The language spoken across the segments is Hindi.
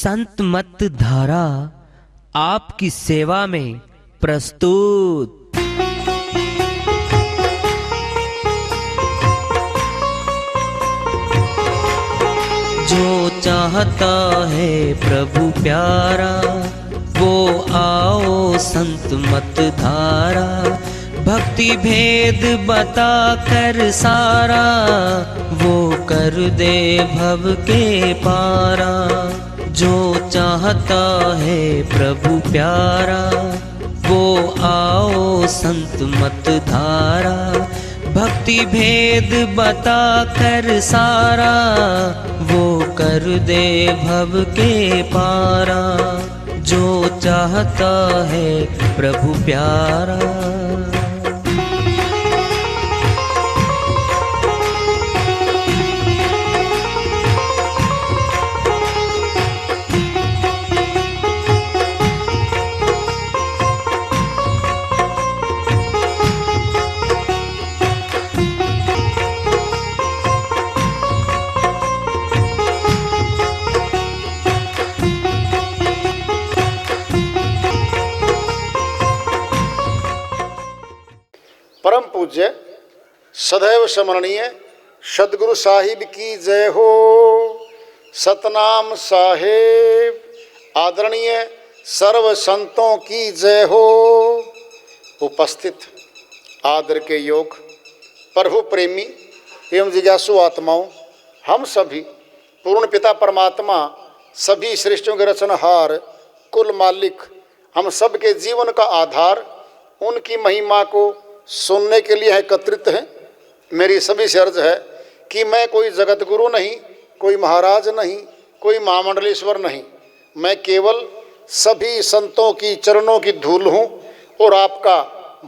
संत मत धारा आपकी सेवा में प्रस्तुत। जो चाहता है प्रभु प्यारा वो आओ संत मत धारा, भक्ति भेद बता कर सारा वो कर दे भव के पारा। जो चाहता है प्रभु प्यारा वो आओ संत मत धारा, भक्ति भेद बता कर सारा वो कर दे भव के पारा। जो चाहता है प्रभु प्यारा। परम पूज्य सदैव स्मरणीय सदगुरु साहिब की जय हो। सतनाम साहेब आदरणीय सर्व संतों की जय हो। उपस्थित आदर के योग प्रभु प्रेमी एवं जिज्ञासु आत्माओं, हम सभी पूर्ण पिता परमात्मा सभी सृष्टियों के रचनहार कुल मालिक हम सब के जीवन का आधार उनकी महिमा को सुनने के लिए एकत्रित हैं। मेरी सभी से अर्ज है कि मैं कोई जगत गुरु नहीं, कोई महाराज नहीं, कोई महामंडलेश्वर नहीं, मैं केवल सभी संतों की चरणों की धूल हूँ और आपका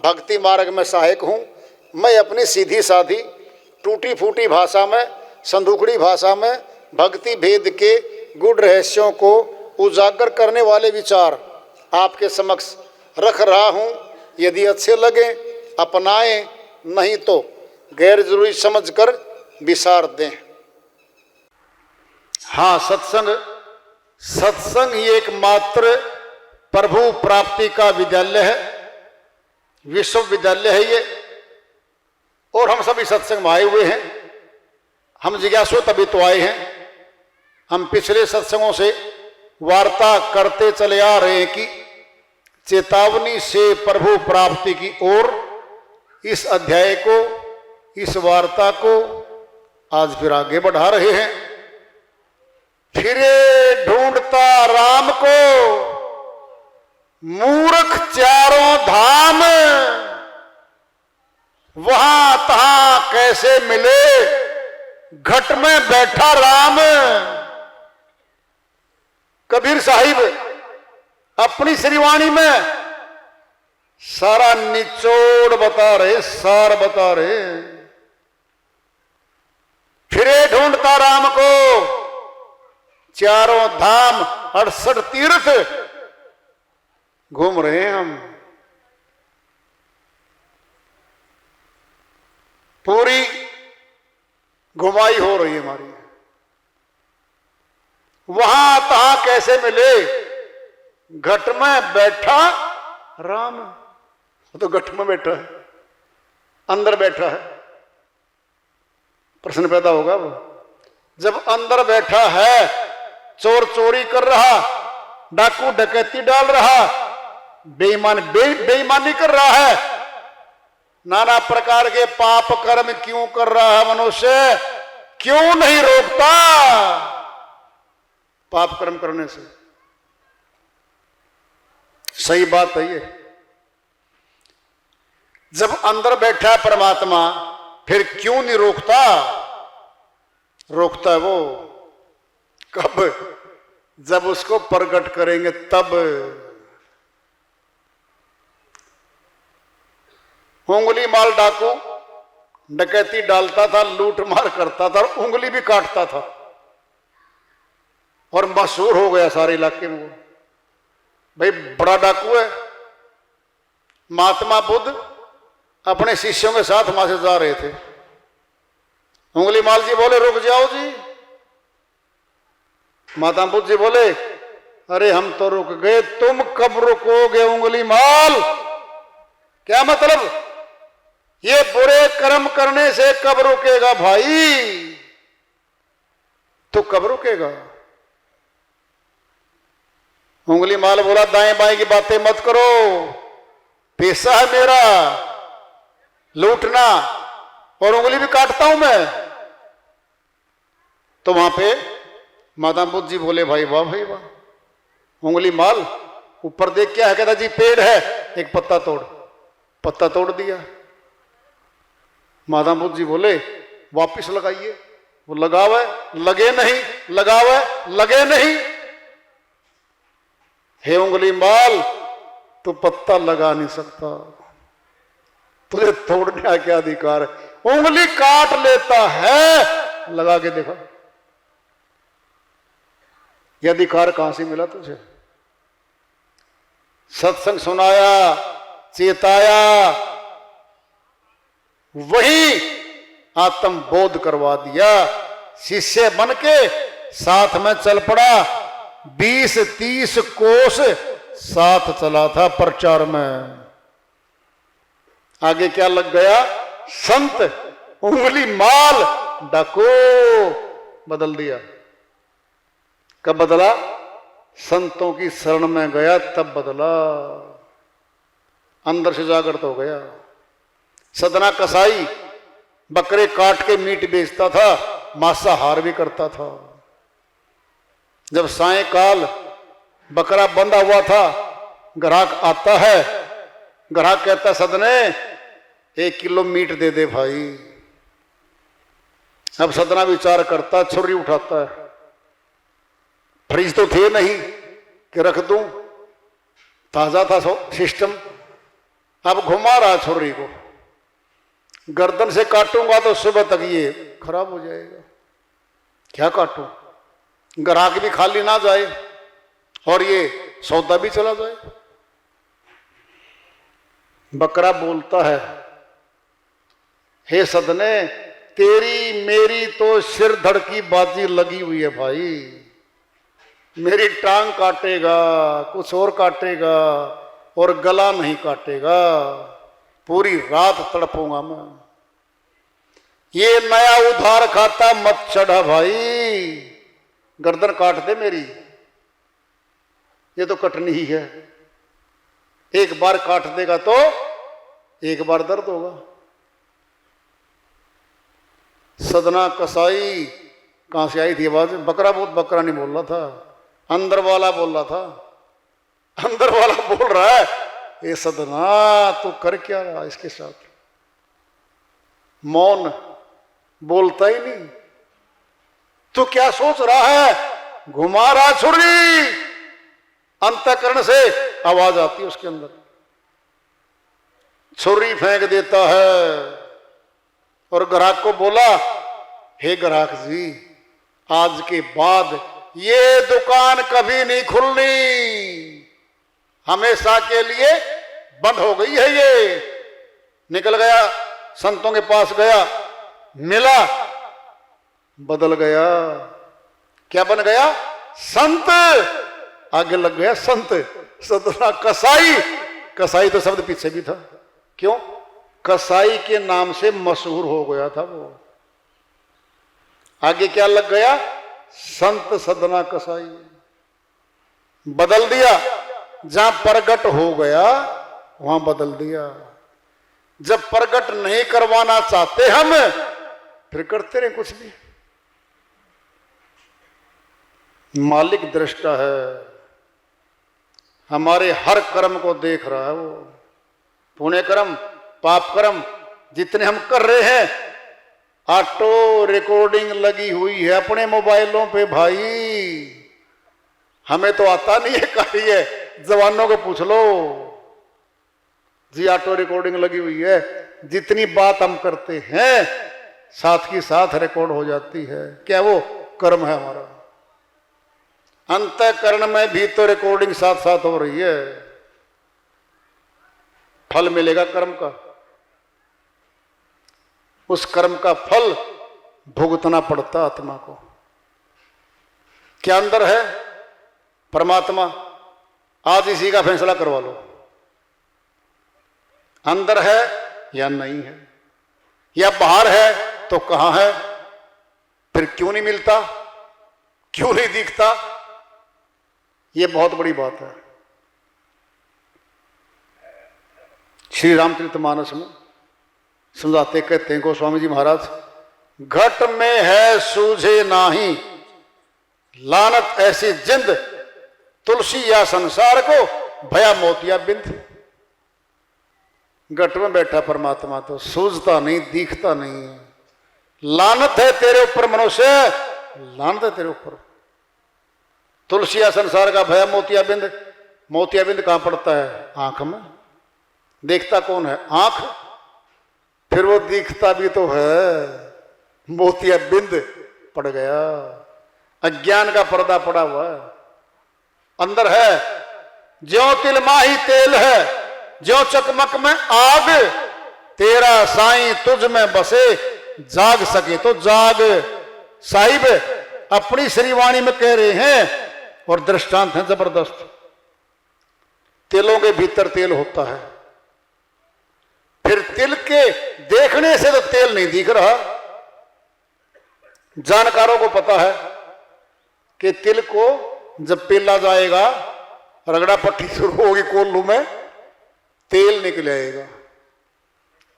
भक्ति मार्ग में सहायक हूँ। मैं अपनी सीधी साधी टूटी फूटी भाषा में, संदूकड़ी भाषा में भक्ति भेद के गुड़ रहस्यों को उजागर करने वाले विचार आपके समक्ष रख रहा हूँ। यदि अच्छे लगे अपनाएं, नहीं तो गैर जरूरी समझकर विसार दें। हाँ, सत्संग ही एकमात्र प्रभु प्राप्ति का विद्यालय है, विश्वविद्यालय है ये। और हम सभी सत्संग में आए हुए हैं। हम जिज्ञासु तभी तो आए हैं। हम पिछले सत्संगों से वार्ता करते चले आ रहे हैं कि चेतावनी से प्रभु प्राप्ति की ओर इस अध्याय को, इस वार्ता को आज फिर आगे बढ़ा रहे हैं। फिरे ढूंढता राम को मूर्ख चारों धाम, वहां तहां कैसे मिले घट में बैठा राम। कबीर साहिब अपनी श्रीवाणी में सारा निचोड़ बता रहे, सार बता रहे। फिरे ढूंढता राम को चारों धाम 68 तीर्थ घूम रहे हैं हम। पूरी घुमाई हो रही है हमारी। वहां तहां कैसे मिले घट में बैठा राम। वो तो घट में बैठा है, अंदर बैठा है। प्रश्न पैदा होगा वो, जब अंदर बैठा है, चोर चोरी कर रहा, डाकू डकैती डाल रहा, बेईमानी कर रहा है, नाना प्रकार के पाप कर्म क्यों कर रहा है मनुष्य, क्यों नहीं रोकता पाप कर्म करने से? सही बात है ये। जब अंदर बैठा है परमात्मा, फिर क्यों नहीं रोकता? रोकता है वो कब? जब उसको प्रकट करेंगे तब। उंगली माल डाकू डकैती डालता था, लूट मार करता था, और उंगली भी काटता था, और मशहूर हो गया सारे इलाके में वो भाई बड़ा डाकू है। महात्मा बुद्ध अपने शिष्यों के साथ वहां से जा रहे थे। उंगली माल जी बोले रुक जाओ जी। महात्मा बुद्ध जी बोले अरे हम तो रुक गए, तुम कब रुकोगे उंगली माल? क्या मतलब? ये बुरे कर्म करने से कब रुकेगा भाई? तो कब रुकेगा? उंगली माल बोला, दाएं बाएं की बातें मत करो, पेशा है मेरा लूटना, और उंगली भी काटता हूं मैं। तो वहां पे माता बुद्ध जी बोले, भाई वाह भाई वाह, उंगली माल ऊपर देख क्या है? कहता जी पेड़ है, एक पत्ता तोड़। पत्ता तोड़ दिया। माता बुद्ध जी बोले, वापिस लगाइए। वो लगावे, लगे नहीं, लगावे, लगे नहीं। हे उंगली माल, तू पत्ता लगा नहीं सकता, तुझे तोड़ने का क्या अधिकार है? उंगली काट लेता है, लगा के देखो। यह अधिकार कहां से मिला तुझे? सत्संग सुनाया, चेताया, वही आत्म बोध करवा दिया। शिष्य बन के साथ में चल पड़ा, 20-30 कोस साथ चला था प्रचार में। आगे क्या लग गया? संत उंगली माल डाको बदल दिया। कब बदला? संतों की शरण में गया तब बदला, अंदर से जागृत हो गया। सदना कसाई बकरे काट के मीट बेचता था, मांसाहार भी करता था। जब सायंकाल बकरा बंधा हुआ था, ग्राहक आता है, ग्राहक कहता सदने 1 किलो मीट दे दे भाई। अब सदना विचार करता, छुरी उठाता है, फ्रिज तो थे नहीं कि रख दूं, ताजा था सिस्टम। अब घुमा रहा छुरी को, गर्दन से काटूंगा तो सुबह तक ये खराब हो जाएगा, क्या काटूं? ग्राहक भी खाली ना जाए और ये सौदा भी चला जाए। बकरा बोलता है, हे सदने, तेरी मेरी तो सिर धड़ की बाजी लगी हुई है भाई। मेरी टांग काटेगा, कुछ और काटेगा, और गला नहीं काटेगा, पूरी रात तड़पूंगा मैं। ये नया उधार खाता मत चढ़ा भाई, गर्दन काट दे मेरी, ये तो कटनी ही है। एक बार काट देगा तो एक बार दर्द होगा। सदना कसाई कहां से आई थी आवाज? बकरा बहुत बकरा नहीं बोल रहा था, अंदर वाला बोल रहा था। अंदर वाला बोल रहा है, ये सदना तू कर क्या रहा इसके साथ? मौन, बोलता ही नहीं। तू क्या सोच रहा है? घुमा रहा छुरी, अंतःकरण से आवाज आती है उसके अंदर, छुरी फेंक देता है। और ग्राहक को बोला, हे ग्राहक जी, आज के बाद ये दुकान कभी नहीं खुलनी, हमेशा के लिए बंद हो गई है ये। निकल गया, संतों के पास गया, मिला, बदल गया। क्या बन गया? संत। आगे लग गया संत। सदना कसाई, कसाई तो शब्द पीछे भी था। क्यों? कसाई के नाम से मशहूर हो गया था वो। आगे क्या लग गया? संत सदना कसाई। बदल दिया, जहां प्रगट हो गया वहां बदल दिया। जब प्रगट नहीं करवाना चाहते हम, फिर करते रहे कुछ भी। मालिक दृष्टा है, हमारे हर कर्म को देख रहा है वो। पुण्य कर्म, पाप कर्म जितने हम कर रहे हैं, ऑटो रिकॉर्डिंग लगी हुई है अपने मोबाइलों पे भाई। हमें तो आता नहीं है कार्य, जवानों को पूछ लो जी, ऑटो रिकॉर्डिंग लगी हुई है। जितनी बात हम करते हैं साथ की साथ रिकॉर्ड हो जाती है। क्या वो कर्म है हमारा? अंतःकरण में भी तो रिकॉर्डिंग साथ साथ हो रही है। फल मिलेगा कर्म का, उस कर्म का फल भुगतना पड़ता आत्मा को। क्या अंदर है? परमात्मा आज इसी का फैसला करवा लो, अंदर है या नहीं है, या बाहर है तो कहां है, फिर क्यों नहीं मिलता, क्यों नहीं दिखता। यह बहुत बड़ी बात है। श्री रामचरितमानस में समझाते कहते हैं गोस्वामी जी महाराज, घट में है सूझे नाही, लानत ऐसी जिंद, तुलसी या संसार को भया मोतिया बिंद। घट में बैठा परमात्मा तो सूझता नहीं, दिखता नहीं है। लानत है तेरे ऊपर मनुष्य, लानत है तेरे ऊपर। तुलसी या संसार का भया मोतिया बिंद। मोतिया बिंद कहां पड़ता है? आंख में। देखता कौन है? आंख। फिर वो दिखता भी तो है, मोतिया बिंद पड़ गया। अज्ञान का पर्दा पड़ा हुआ है, अंदर है। ज्यों तिल माही तेल है, ज्यों चकमक में आग, तेरा साईं तुझ में बसे, जाग सके तो जाग। साहिब अपनी श्रीवाणी में कह रहे हैं और दृष्टांत है जबरदस्त। तिलों के भीतर तेल होता है, फिर तिल के देखने से तो तेल नहीं दिख रहा। जानकारों को पता है कि तिल को जब पेला जाएगा, रगड़ा पट्टी शुरू होगी कोल्हू में, तेल निकल आएगा,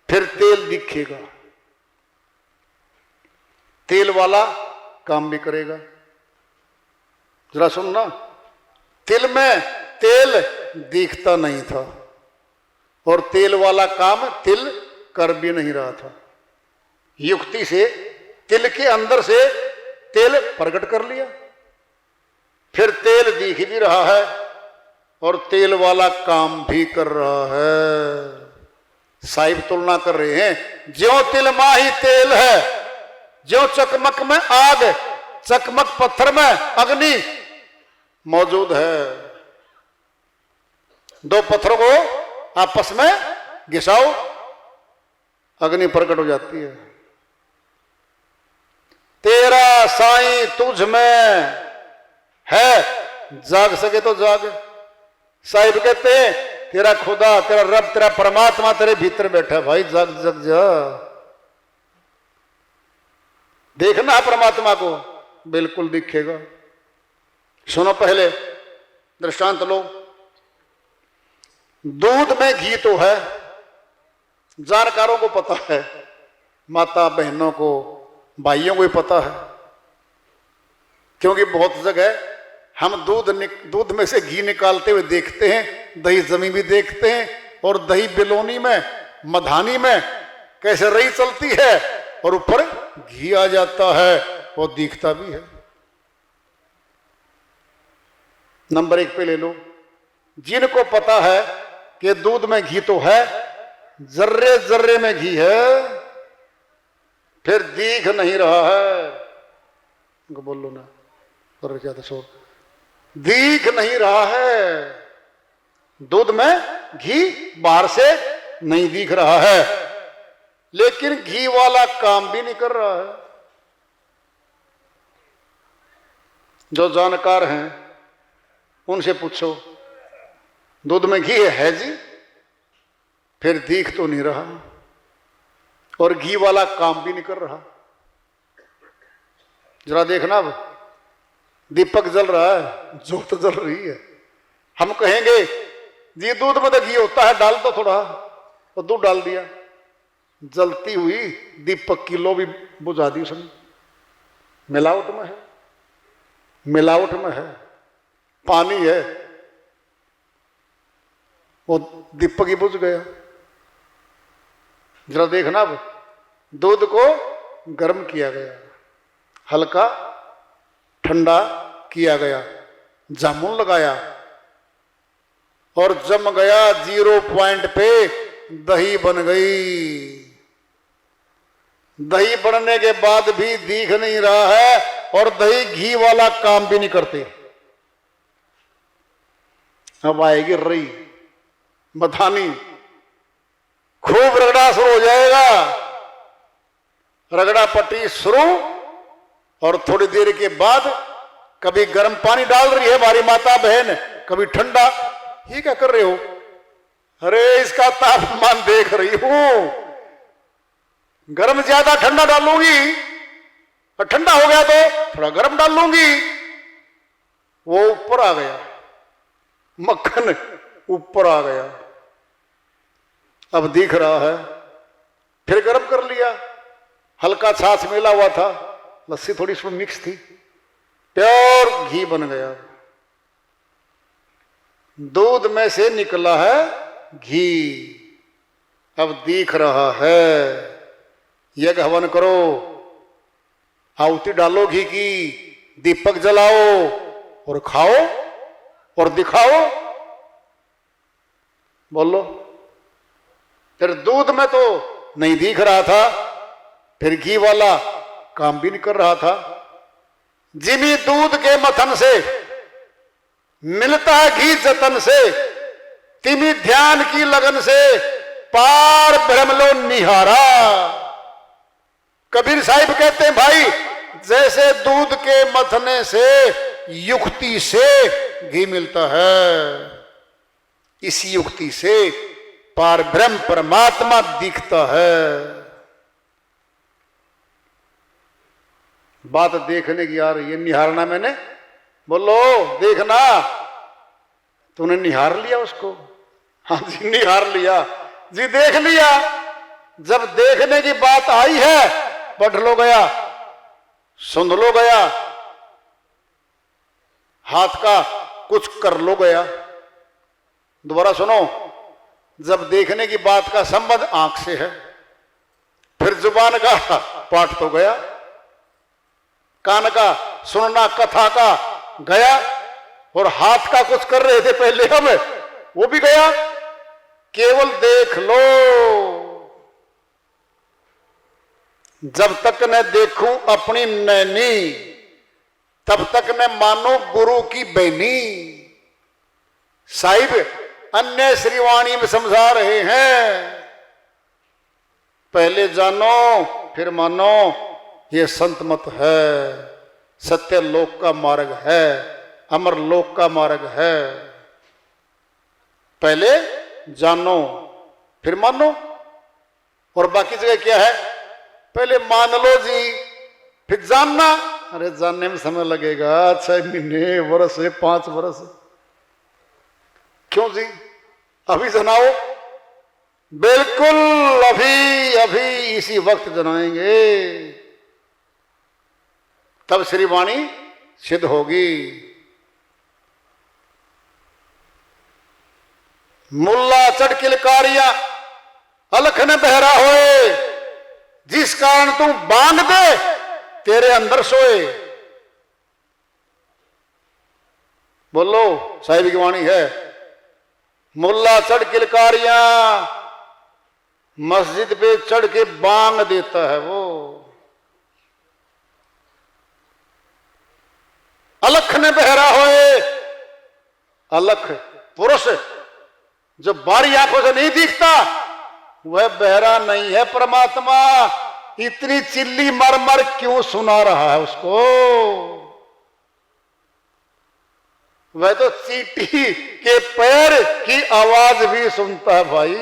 फिर तेल दिखेगा। तेल वाला काम भी करेगा। जरा सुनना, तिल में तेल दिखता नहीं था और तेल वाला काम तिल कर भी नहीं रहा था। युक्ति से तिल के अंदर से तेल प्रकट कर लिया, फिर तेल दिख भी रहा है और तेल वाला काम भी कर रहा है। साहिब तुलना कर रहे हैं, ज्यों तिल माही तेल है, ज्यों चकमक में आग, चकमक पत्थर में अग्नि मौजूद है। दो पत्थरों को आपस में घिसाओ, अग्नि प्रकट हो जाती है। तेरा साईं तुझ में है, जाग सके तो जाग। साहिब कहते हैं तेरा खुदा, तेरा रब, तेरा परमात्मा तेरे भीतर बैठा है। भाई जाग जग जा, देखना है परमात्मा को, बिल्कुल दिखेगा। सुनो पहले दृष्टांत लो। दूध में घी तो है, जानकारों को पता है, माता बहनों को, भाइयों को भी पता है, क्योंकि बहुत जगह हम दूध में से घी निकालते हुए देखते हैं, दही जमी भी देखते हैं, और दही बिलोनी में, मधानी में कैसे रही चलती है और ऊपर घी आ जाता है, वो दिखता भी है। नंबर 1 पे ले लो, जिनको पता है कि दूध में घी तो है, जर्रे जर्रे में घी है, फिर दिख नहीं रहा है। बोल लो ना, और ज्यादा शोर। दिख नहीं रहा है, दूध में घी बाहर से नहीं दिख रहा है, लेकिन घी वाला काम भी नहीं कर रहा है। जो जानकार हैं उनसे पूछो, दूध में घी है जी, फिर दिख तो नहीं रहा और घी वाला काम भी नहीं कर रहा। जरा देखना, अब दीपक जल रहा है, जोत जल रही है। हम कहेंगे जी दूध में तो घी होता है, डाल दो थोड़ा, तो दूध डाल दिया, जलती हुई दीपक की लो भी बुझा दी उसने। मिलावट में है, मिलावट में है, पानी है, वो दीपक ही बुझ गया। जरा देखना, अब दूध को गर्म किया गया, हल्का ठंडा किया गया, जामुन लगाया और जम गया, 0 पॉइंट पे दही बन गई। दही बनने के बाद भी दिख नहीं रहा है और दही घी वाला काम भी नहीं करते। अब आएगी रई, मधानी, खूब रगड़ा शुरू हो जाएगा, रगड़ा पट्टी शुरू, और थोड़ी देर के बाद कभी गर्म पानी डाल रही है हमारी माता बहन, कभी ठंडा। ये क्या कर रहे हो? अरे इसका तापमान देख रही हूं, गर्म ज्यादा ठंडा डालूंगी और ठंडा हो गया तो थोड़ा गर्म डाल लूंगी। वो ऊपर आ गया, मक्खन ऊपर आ गया, अब दिख रहा है। फिर गर्म कर लिया, हल्का छाछ मिला हुआ था, लस्सी थोड़ी इसमें मिक्स थी, प्योर घी बन गया। दूध में से निकला है घी, अब दिख रहा है। यज्ञ हवन करो, आहुति डालो घी की, दीपक जलाओ और खाओ और दिखाओ। बोलो। फिर दूध में तो नहीं दिख रहा था, फिर घी वाला काम भी नहीं कर रहा था। जिमी दूध के मथन से मिलता है घी जतन से, तिमी ध्यान की लगन से पार ब्रह्म लो निहारा। कबीर साहिब कहते हैं भाई, जैसे दूध के मथने से युक्ति से घी मिलता है, इसी युक्ति से पार ब्रह्म परमात्मा दिखता है। बात देखने की आ रही है, निहारना मैंने। बोलो देखना, तूने निहार लिया उसको? हाँ जी निहार लिया जी, देख लिया। जब देखने की बात आई है, पढ़ लो गया, सुन लो गया, हाथ का कुछ कर लो गया। दोबारा सुनो, जब देखने की बात का संबंध आंख से है, फिर जुबान का पाठ तो गया, कान का सुनना कथा का गया, और हाथ का कुछ कर रहे थे पहले हम, वो भी गया। केवल देख लो। जब तक न देखूं अपनी नैनी, तब तक न मानो गुरु की बैनी। साहिब अन्य श्रीवाणी में समझा रहे हैं, पहले जानो फिर मानो, ये संत मत है, सत्य लोक का मार्ग है, अमर लोक का मार्ग है। पहले जानो फिर मानो। और बाकी जगह क्या है? पहले मान लो जी फिर जानना। अरे जानने में समय लगेगा 6 महीने, वर्ष है, 5 वर्ष। क्यों जी? अभी जनाओ। बिल्कुल अभी अभी इसी वक्त जनाएंगे, तब श्री वाणी सिद्ध होगी। मुल्ला चढ़ किलकारियां अलख न बहरा होए, जिस कारण तू बांध दे तेरे अंदर सोए। बोलो, साहिब की वाणी है। मुल्ला चढ़ किलकारियां मस्जिद पे चढ़ के बांग देता है वो। अलख न बहरा होए, अलख पुरुष जो बारी आंखों से नहीं दिखता, वह बहरा नहीं है परमात्मा। इतनी चिल्ली मर मर क्यों सुना रहा है उसको? वह तो चींटी के पैर की आवाज भी सुनता है भाई,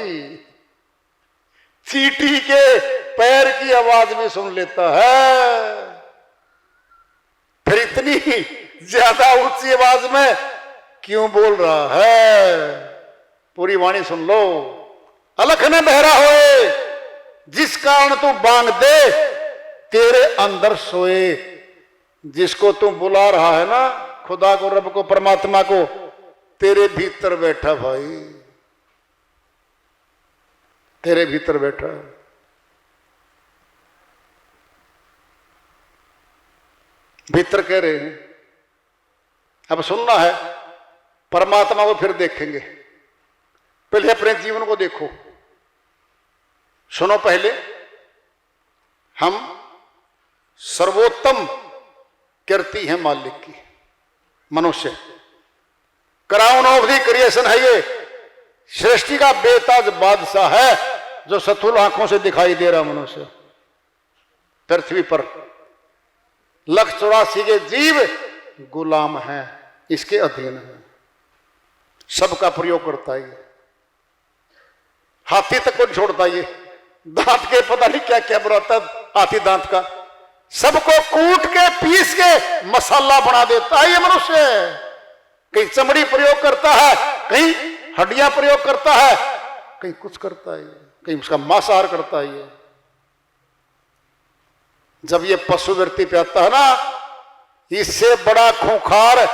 चींटी के पैर की आवाज भी सुन लेता है। फिर इतनी ज्यादा ऊंची आवाज में क्यों बोल रहा है? पूरी वाणी सुन लो। अलख न बहरा होए, जिस कारण तू बांग दे तेरे अंदर सोए। जिसको तू बुला रहा है ना, खुदा को, रब को, परमात्मा को, तेरे भीतर बैठा भाई, तेरे भीतर बैठा। भीतर कह रहे हैं। अब सुनना है, परमात्मा को फिर देखेंगे। पहले अपने जीवन को देखो, सुनो। पहले हम सर्वोत्तम कीर्ति है मालिक की, मनुष्य क्राउन ऑफ द क्रिएशन है। ये सृष्टि का बेताज बादशाह है, जो सथुल आंखों से दिखाई दे रहा मनुष्य पृथ्वी पर। 184 के जीव गुलाम है, इसके अधीन है, सबका प्रयोग करता है। हाथी तक को छोड़ता ये, दांत के पता नहीं क्या क्या बनाता हाथी दांत का, सबको कूट के पीस के मसाला बना देता है ये मनुष्य। कहीं चमड़ी प्रयोग करता है, कहीं हड्डियां प्रयोग करता है, कहीं कुछ करता है, कहीं उसका मांसाहार करता है ये। जब ये पशु वृत्ति पे आता है ना, इससे बड़ा खूंखार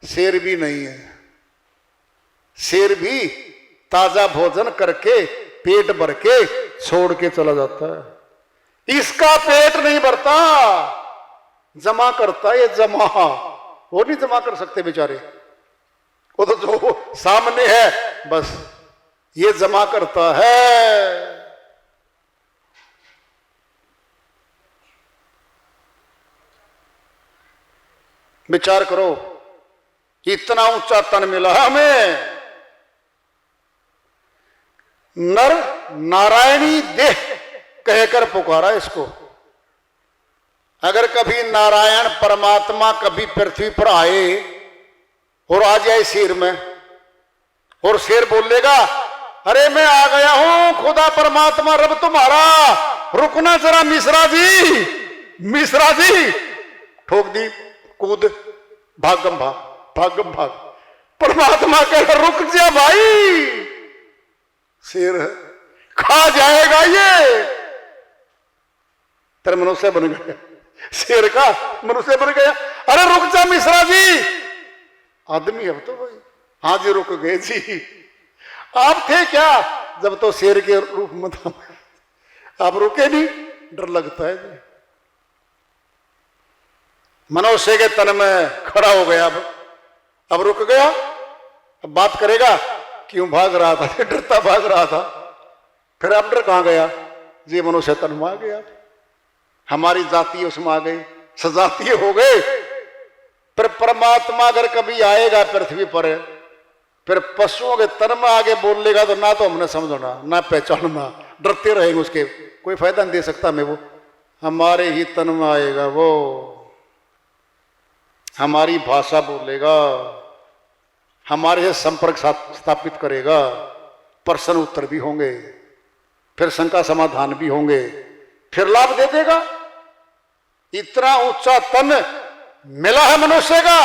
शेर भी नहीं है। शेर भी ताजा भोजन करके पेट भर के छोड़ के चला जाता है, इसका पेट नहीं भरता, जमा करता है ये जमा। वो नहीं जमा कर सकते बेचारे, वो तो जो सामने है बस ये जमा करता है। विचार करो, इतना ऊंचा तन मिला है हमें, नर नारायणी देह कहकर पुकारा इसको। अगर कभी नारायण परमात्मा कभी पृथ्वी पर आए और आ जाए शेर में, और शेर बोलेगा अरे मैं आ गया हूं खुदा परमात्मा रब तुम्हारा, रुकना जरा मिश्रा जी, मिश्रा जी, ठोक दी कूद, भागम भाग, भागम भाग। परमात्मा कह रुक जा भाई, शेर है खा जाएगा ये। तेरे मनुष्य बन गया, शेर का मनुष्य बन गया। अरे रुक जा मिश्रा जी, आदमी अब तो भाई, हाँ जी रुक गए जी। आप थे क्या जब तो शेर के रूप में था, आप रुके नहीं, डर लगता है जी। मनुष्य के तन में खड़ा हो गया, अब रुक गया, अब बात करेगा क्यों भाग रहा था, डरता भाग रहा था, फिर अब डर कहां गया जी, मनुष्य तन में आ गया, हमारी जाति उसमें आ गई, सजातीय हो गए। फिर परमात्मा अगर कभी आएगा पृथ्वी पर, फिर पशुओं के तन में आगे बोल लेगा तो ना तो हमने समझना ना पहचानना, डरते रहेंगे उसके, कोई फायदा नहीं दे सकता मैं वो। हमारे ही तन में आएगा वो, हमारी भाषा बोलेगा, हमारे से संपर्क स्थापित करेगा, प्रश्न उत्तर भी होंगे, फिर शंका समाधान भी होंगे, फिर लाभ दे देगा। इतना ऊंचा तन मिला है मनुष्य का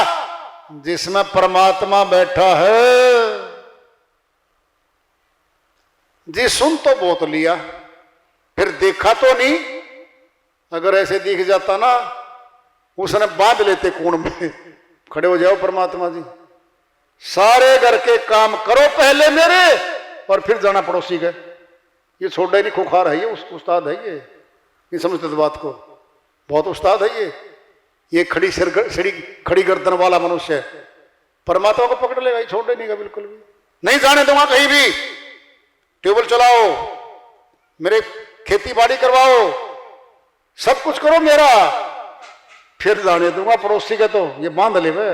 जिसमें परमात्मा बैठा है जी। सुन तो बहुत लिया, फिर देखा तो नहीं। अगर ऐसे दिख जाता ना, उसने बांध लेते कोण में, खड़े हो जाओ परमात्मा जी, सारे घर के काम करो पहले मेरे, और फिर जाना पड़ोसी के। ये छोटा ही नहीं, खुखार है ये, उस्ताद है ये, नहीं समझते तो बात को, बहुत उस्ताद है ये खड़ी सिर खड़ी गर्दन वाला मनुष्य परमात्मा को पकड़ लेगा, ये छोड़ने नहीं का बिल्कुल भी नहीं जाने दूंगा कहीं भी। ट्यूबवेल चलाओ, मेरे खेती बाड़ी करवाओ, सब कुछ करो मेरा, फिर जाने दूंगा पड़ोसी के। तो ये बांध ले वे,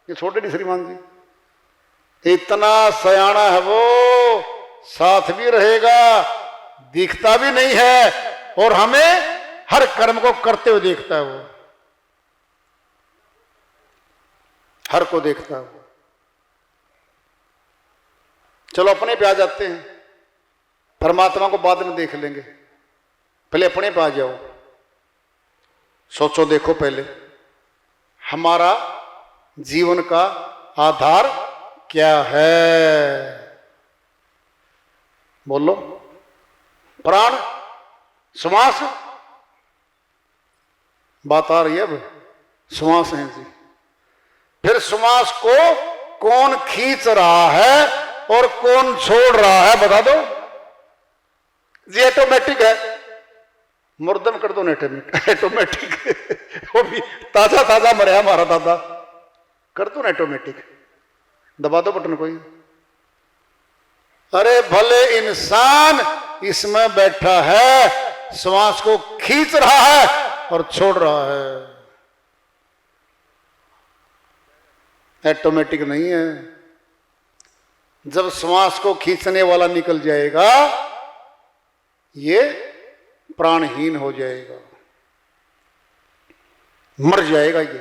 ये छोटे नहीं श्रीमान जी, इतना सयाना है वो, साथ भी रहेगा, दिखता भी नहीं है, और हमें हर कर्म को करते हुए देखता है वो, हर को देखता है वो। चलो अपने पे आ जाते हैं, परमात्मा को बाद में देख लेंगे, पहले अपने पे आ जाओ। सोचो, देखो पहले हमारा जीवन का आधार क्या है? बोलो। प्राण, श्वास, बात आ रही है अब, श्वास है जी। फिर श्वास को कौन खींच रहा है और कौन छोड़ रहा है, बता दो जी। ऑटोमेटिक है, मुर्दम कर दो ऑटोमेटिक वो भी ताजा ताजा मरे हमारा दादा, कर दो ना ऑटोमेटिक, दबा दो बटन कोई। अरे भले इंसान इसमें बैठा है, श्वास को खींच रहा है और छोड़ रहा है, ऑटोमेटिक नहीं है। जब श्वास को खींचने वाला निकल जाएगा, ये प्राणहीन हो जाएगा, मर जाएगा ये।